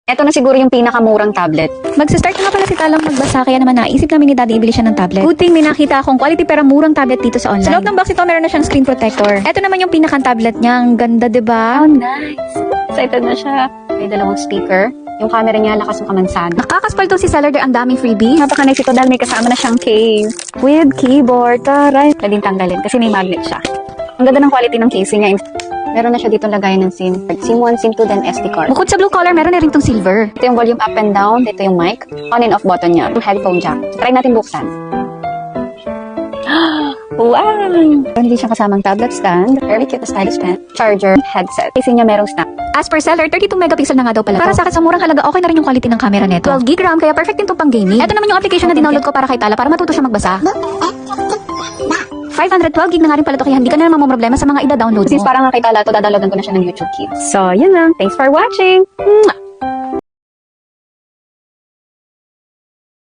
Ito na siguro yung pinakamurang tablet. Magsa-start na nga pala si Talang magbasa, kaya naman naisip namin ni Daddy ibili siya ng tablet. Good thing may nakita akong quality pero murang tablet dito sa online. Sa loob ng box ito, meron na siyang screen protector. Ito naman yung pinakang tablet niya. Ang ganda, diba? Oh, nice. Excited na siya. May dalawang speaker. Yung camera niya, lakas ng kamansan. Nakakaspal to si seller, ang daming freebie. Napaka-nice ito dahil may kasama na siyang case. With keyboard. Taray. Pwedeng tanggalin kasi may magnet siya. Ang ganda ng quality ng casing niya. Meron na siya dito lagayan ng SIM. SIM 1, SIM 2, then SD card. Bukod sa blue color, meron na rin tong silver. Ito yung volume up and down. Ito yung mic. On and off button niya. Yung headphone jack. So, try natin buksan. Wow! Meron din siyang kasamang tablet stand. Very cute na stylus pen. Charger. Headset. Casing niya merong snap. As per seller, 32 megapixel na nga daw pala. Para sa akin, sa murang halaga, okay na rin yung quality ng camera neto. 12 gig RAM, kaya perfect din to pang gaming. Ito naman yung application na dinownload ko para kay Tala para matuto siya magbasa. 512 gig na nga rin pala to, kaya hindi ka na naman problema sa mga ida-download mo. Since parang nakita to, dadaloadan ko na siya ng YouTube Kids. So, yun lang. Thanks for watching! Mwah!